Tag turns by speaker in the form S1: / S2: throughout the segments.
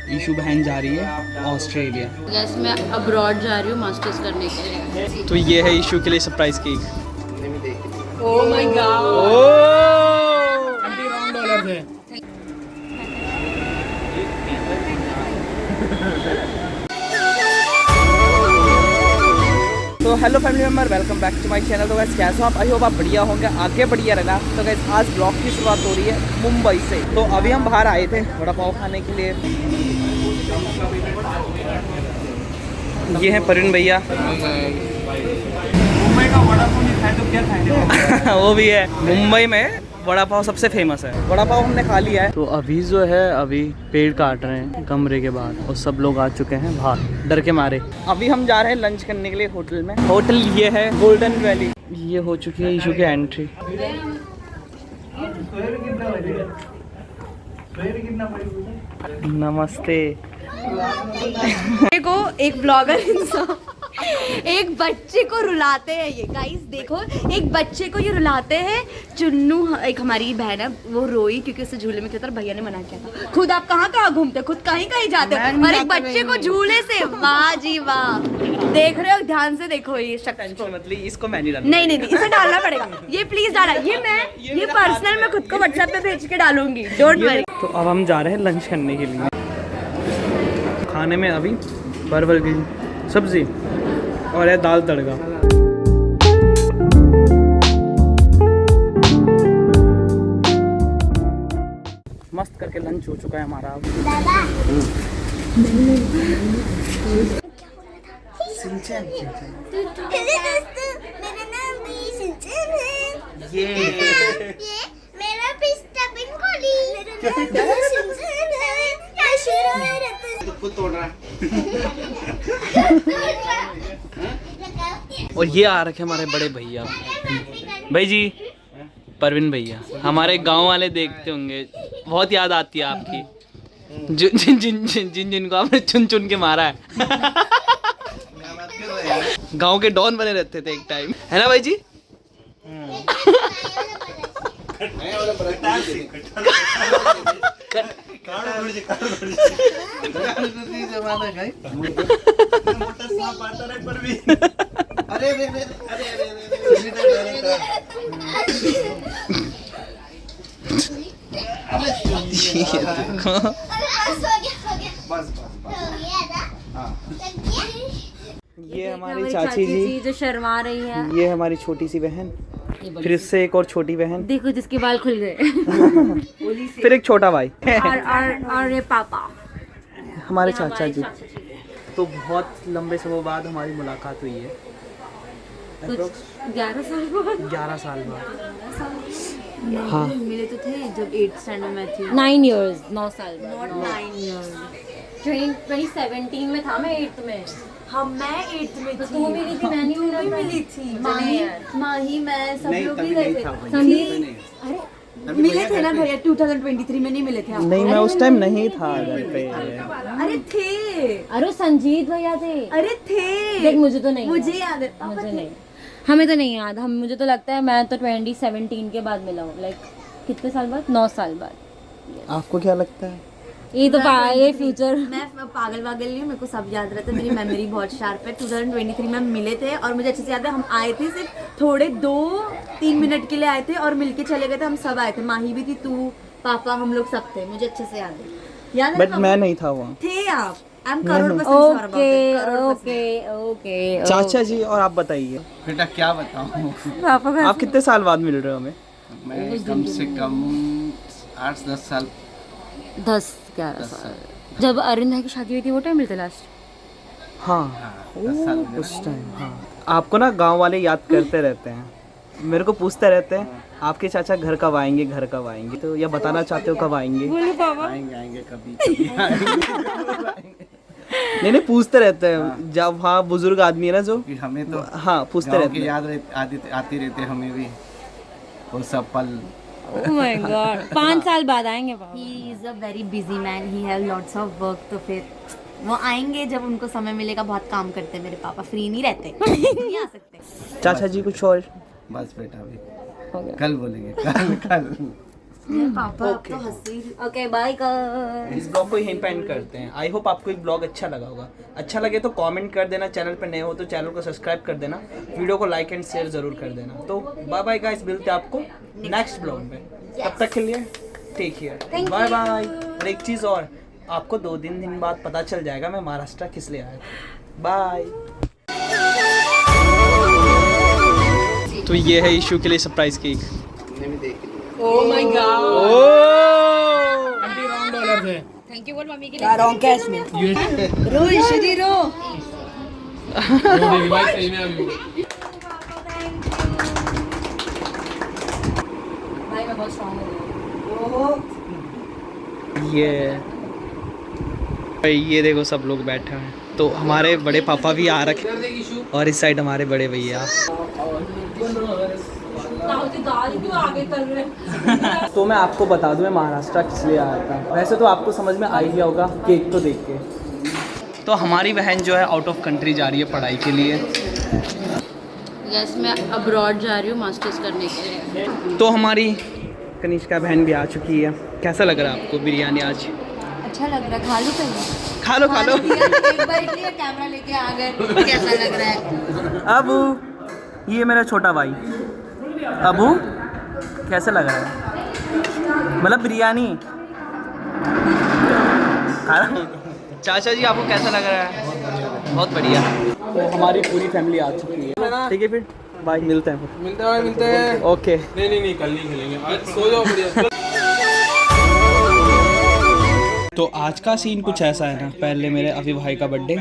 S1: ईशू बहन जा रही है ऑस्ट्रेलिया।
S2: यस, मैं अब्रॉड जा रही हूँ मास्टर्स करने के लिए।
S1: तो ये है ईशू के लिए surprise cake.
S2: Oh my god.
S1: $20 है। तो hello family member, welcome back to my channel. तो गाइस कैसे हो आप? आई होप आप बढ़िया होंगे, आगे बढ़िया रहना। तो गाइस आज ब्लॉग की शुरुआत हो रही है मुंबई से। तो अभी हम बाहर आए थे वड़ा पाव खाने के लिए। ये है परवीन भैया। मुंबई का वड़ा पाव नहीं खाए तो क्या खाएंगे? वो भी है, मुंबई में वड़ा पाव सबसे फेमस है। वड़ा पाव हमने खा लिया है। तो अभी जो है अभी पेड़ काट रहे हैं कमरे के बाहर और सब लोग आ चुके हैं बाहर डर के मारे। अभी हम जा रहे हैं लंच करने के लिए होटल में। होटल ये है गोल्डन वैली। ये हो चुकी है ईशू की एंट्री। नमस्ते।
S2: देखो एक ब्लॉगर इंसान एक बच्चे को रुलाते हैं। ये गाइस देखो, एक बच्चे को ये रुलाते हैं। चुन्नू एक हमारी बहन है, वो रोई क्योंकि उसे झूले में खेलता और भैया ने मना किया था। खुद आप कहाँ कहाँ घूमते, खुद कहीं कहीं जाते हो और एक बच्चे को झूले से। वाह जी वाह। देख रहे हो, ध्यान से देखो ये शक्ल को।
S1: मतलब इसको मैं नहीं डालूंगा।
S2: नहीं इसे डालना पड़ेगा। ये प्लीज डाला। ये पर्सनल मैं खुद को व्हाट्सएप पे भेज के डालूंगी, डोंट वरी।
S1: तो अब हम जा रहे हैं लंच करने के लिए। खाने में अभी परवल की सब्जी और है दाल तड़का। मस्त करके लंच हो चुका है हमारा। सिंचन ये
S3: मेरा पिस्ता पिन खोली खुद तोड़ रहा
S1: और ये आ रखे हमारे बड़े भैया। भाई जी, परवीन भैया हमारे गांव वाले देखते होंगे, बहुत याद आती है आपकी। जिनको आपने चुन चुन के मारा है। गांव के डॉन बने रहते थे एक टाइम, है ना भाई जी?
S3: अरे
S1: ये हमारी चाची जी
S2: जो शर्मा रही है।
S1: ये हमारी छोटी सी बहन, फिर इससे एक और छोटी बहन,
S2: देखो जिसके बाल खुल गए।
S1: फिर एक छोटा भाई
S2: और ये पापा
S1: हमारे चाचा जी। तो बहुत लंबे समय बाद हमारी मुलाकात हुई है।
S2: 11 साल बाद।
S1: 11 साल बाद।
S2: हाँ मिले तो थे जब 8th स्टैंडर्ड में थी। 9 years, 9 साल। Not 9 years। 2017 में था मैं 8th में।
S3: हम मैं 8th में
S2: तो तू मिली थी, मैं नहीं
S3: मिली थी।
S2: माही मैं सब लोग भी गए थे।
S3: अरे मिले थे ना भैया 2023 में नहीं मिले थे आप?
S1: नहीं, मैं उस टाइम नहीं था घर पे।
S3: अरे थे।
S2: अरे संजीत भैया थे।
S3: अरे थे।
S2: देख मुझे तो नहीं,
S3: मुझे याद है।
S2: मुझे नहीं, हमें तो नहीं याद। हम मुझे तो लगता है मैं तो 2017 के बाद मिला हूँ। लाइक कितने साल बाद? 9 साल बाद।
S1: आपको क्या लगता है?
S2: ये तो ये फ्यूचर।
S3: मैं पागल नहीं हूँ, मेरे को सब याद रहता है। मेरी मेमोरी बहुत शार्प है। 2023 में हम मिले थे और मुझे अच्छे से याद है, हम आए थे सिर्फ थोड़े 2-3 मिनट के लिए आए थे और मिलके चले गए थे। हम सब आए थे, माही भी थी, तू, पापा, हम लोग सब थे। मुझे अच्छे से याद है।
S1: बट मैं नहीं था वहाँ।
S3: थे आप? I'm crore
S2: okay.
S1: चाचा जी और आप बताइए।
S4: बेटा क्या बताऊँ,
S1: आप कितने साल बाद मिल रहे हो हमें?
S4: मैं कम से कम 8-10 साल
S2: 10-11 साल। जब अरिंद भाई की शादी हुई थी वो टाइम मिलते लास्ट।
S1: हाँ
S4: 10 साल
S1: उस टाइम। हाँ आपको ना गांव वाले याद करते रहते हैं, मेरे को पूछते रहते हैं आपके चाचा घर कब आएंगे, घर कब आएंगे। तो या बताना चाहते हो कब आएंगे?
S4: आएंगे कभी आएंगे।
S1: नहीं पूछते रहते हैं। जब हाँ बुजुर्ग आदमी है ना जो,
S4: हमें तो
S1: हाँ पूछते
S4: गाँव
S1: रहते
S4: की
S1: हैं।
S4: याद आती रहती है हमें भी वो सब पल।
S2: Oh my God, 5 साल बाद आएंगे पापा।
S3: He is a very busy man. He has lots of work. तो फिर वो आएंगे जब उनको समय मिलेगा। बहुत काम करते हैं मेरे पापा, फ्री नहीं रहते। नहीं आ सकते।
S1: चाचा जी कुछ और?
S4: बस बेटा भी
S2: हो गया।
S4: कल बोलेंगे, कल
S3: पापा अब तो हंसी। Okay bye guys.
S1: इस ब्लॉग को यहीं पे एंड करते हैं। आई होप आपको ये ब्लॉग अच्छा लगा होगा। अच्छा लगे तो कमेंट कर देना, चैनल पे नए हो तो चैनल को सब्सक्राइब कर देना, वीडियो को लाइक एंड शेयर जरूर कर देना। तो बाय बाय गाइस, मिलते हैं आपको नेक्स्ट ब्लॉग में। तब तक के लिए टेक केयर, बाय बाय। और एक चीज़ और, आपको 2-3 दिन बाद पता चल जाएगा मैं महाराष्ट्र किस लिए आया था। बाय। तो ये है इशू के लिए surprise cake.
S2: Oh my god,
S4: $20 है।
S2: थैंक यू बोल मम्मी के लिए। रॉन्ग कैश में रो इशदी रो।
S4: सही में अभी
S2: भाई मैं बहुत स्ट्रांग हूँ।
S1: ये देखो सब लोग बैठे हैं। तो हमारे बड़े पापा भी आ रखे और इस साइड हमारे बड़े भैया। तो मैं आपको बता दूं मैं महाराष्ट्र किस लिए आया था। वैसे तो आपको समझ में आ ही गया होगा केक को देख के। तो हमारी बहन जो है आउट ऑफ कंट्री जा रही है पढ़ाई के लिए।
S3: यस मैं अब्रॉड जा रही हूँ मास्टर्स करने के लिए।
S1: तो हमारी कनिष्का बहन भी आ चुकी है। कैसा लग रहा है आपको बिरयानी आज?
S3: अच्छा लग रहा है, खा लो पहले।
S1: खा लो खा लो।
S3: एक बार लिए कैमरा लेके आ गए, कैसा लग रहा है?
S1: अबू, ये मेरा छोटा भाई अबू, कैसे लग रहा है? मतलब बिरयानी खा रहा हूँ। चाचा जी आपको कैसा लग रहा है? बहुत बढ़िया। तो हमारी पूरी फैमिली आ चुकी है। ठीक है फिर बाय, मिलते हैं।
S4: मिलते हैं।
S1: ओके।
S4: नहीं कल नहीं खेलेंगे, आज सो जाओ बढ़िया।
S1: तो आज का सीन कुछ ऐसा है ना, पहले मेरे अभी भाई का बर्थडे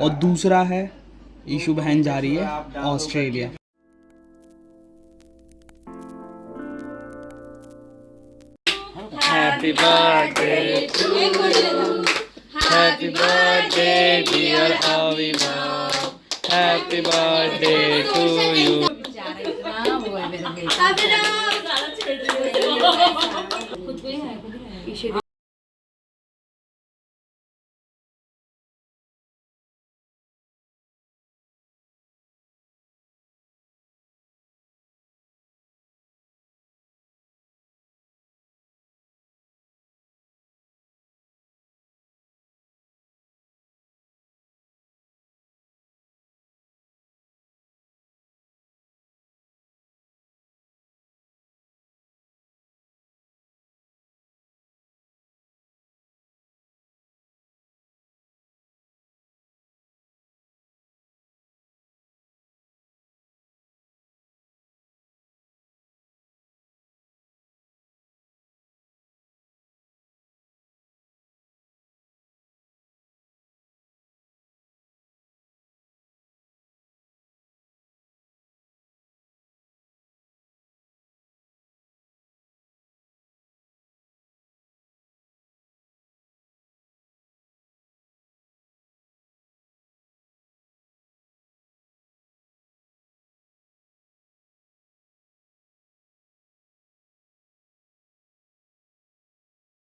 S1: और दूसरा है ईशू बहन जा रही है Australia. Happy birthday, happy birthday dear Avibha, happy birthday to you.